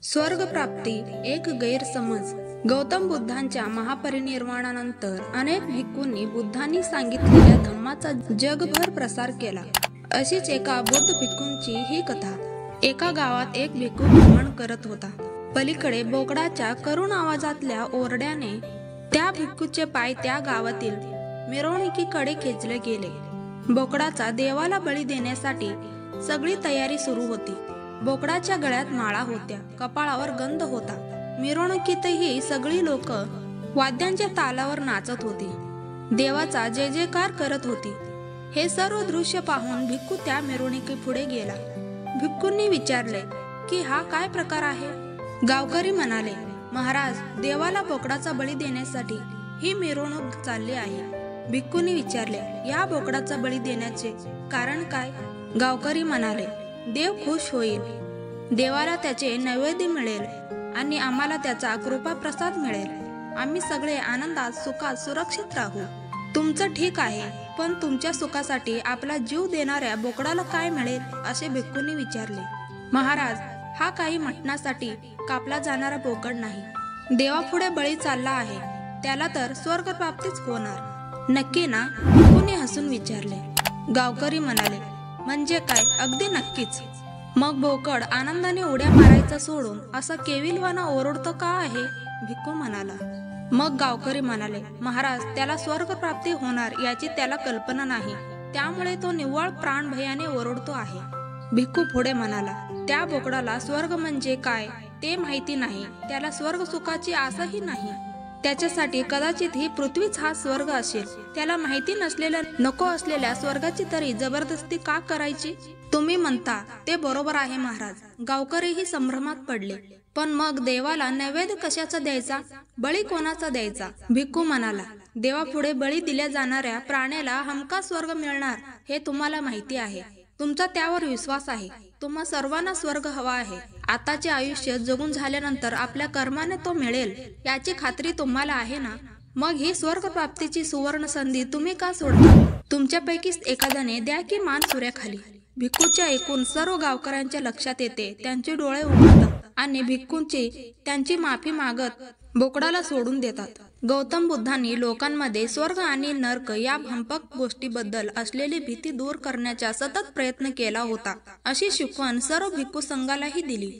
स्वर्ग प्राप्ती एक गैरसमज। गौतम बुद्धांच्या महापरिनिर्वाणानंतर अनेक भिक्खूंनी बुद्धांनी सांगितलेल्या धम्माचा जगभर प्रसार केला। अशीच एका बुद्ध भिक्खूंची ही कथा। एका गावात एक भिक्खू भ्रमण करत होता। पलीकडे बोकडाच्या करुण आवाजातल्या ओरड्याने त्या भिक्खूचे पाय त्या गावातील मिरवणुकीकडे खेचले गेले। बोकडाचा देवाला बळी देण्यासाठी सगळी तयारी सुरू होती। बोकडाच्या गळ्यात माळा होत्या, कपाळावर गंध होता। मिरवणुकीतही सगळी लोक वाद्यांच्या तालावर नाचत होती, देवाचा जय जयकार करत होती। हे सर्व दृश्य पाहून भिक्खू त्या मिरवणुकी पुढे गेला। भिक्खूंनी विचारले की हा काय प्रकार आहे? गावकरी म्हणाले, महाराज, देवाला बोकडाचा बळी देण्यासाठी ही मिरवणूक चालली आहे। भिक्खूंनी विचारले, या बोकडाचा बळी देण्याचे कारण काय? गावकरी म्हणाले, देव खुश होईल, देवाला त्याचे नैवेद्य मिळेल आणि आम्हाला त्याचा कृपा प्रसाद मिळेल। आम्ही सगळे आनंदात सुखात सुरक्षित राहू। तुमचं ठीक आहे, पण तुमच्या सुखासाठी आपला जीव देणाऱ्या बोकडाला काय मिळेल? असे भिक्खूंनी विचारले। महाराज, हा काही मटणासाठी कापला जाणारा बोकड नाही, देवापुढे बळी चालला आहे, त्याला तर स्वर्ग प्राप्तीच होणार। नक्की ना? भिक्खूंनी हसून विचारले। गावकरी म्हणाले, म्हणजे काय? अगदी नक्कीच। मग बोकड आनंदाने उड्या मारायचा सोडून असं केविलवाना ओरडतो का आहे? भिक्खू म्हणाला। मग गावकरी म्हणाले, महाराज, त्याला स्वर्ग प्राप्ती होणार याची त्याला कल्पना नाही, त्यामुळे तो निव्वळ प्राण भयाने ओरडतो आहे। भिक्खू पुढे म्हणाला, त्या बोकडाला स्वर्ग म्हणजे काय ते माहिती नाही, त्याला स्वर्ग सुखाची आसही नाही, त्याच्यासाठी कदाचित ही पृथ्वीच हा स्वर्ग असेल। त्याला माहिती नसलेल्या नको असलेल्या स्वर्गाची तरी जबरदस्ती का करायची? तुम्ही म्हणता ते बरोबर आहे महाराज। गावकरीही संभ्रमात पडले। पण मग देवाला नैवेद्य कशाचा द्यायचा? बळी कोणाचा द्यायचा? भिक्खू म्हणाला, देवापुढे बळी दिल्या जाणाऱ्या प्राण्याला हमखास स्वर्ग मिळणार हे तुम्हाला माहिती आहे, तुमचा त्यावर विश्वास आहे। तुम्हा सर्वांना स्वर्ग हवा आहे। आताचे आयुष्य जगून झाल्यानंतर आपल्या कर्माने तो मिळेल याची खात्री तुम्हाला आहे ना? मग ही स्वर्ग प्राप्तीची सुवर्ण संधी तुम्ही का सोडता? तुमच्यापैकी एखाद्याने द्या की मान सूर्याखाली। भिक्खूचे ऐकून सर्व गावकऱ्यांच्या लक्षात येते, त्यांचे डोळे उघडतात आणि भिक्खूंची त्यांची माफी मागत बोकडाला सोडून देतात। गौतम बुद्धांनी लोकांमध्ये स्वर्ग आणि नरक या भंपक गोष्टीबद्दल असलेली भीती दूर करण्याचा सतत प्रयत्न केला होता। अशी शिकवण सर्व भिक्खू संघालाही दिली।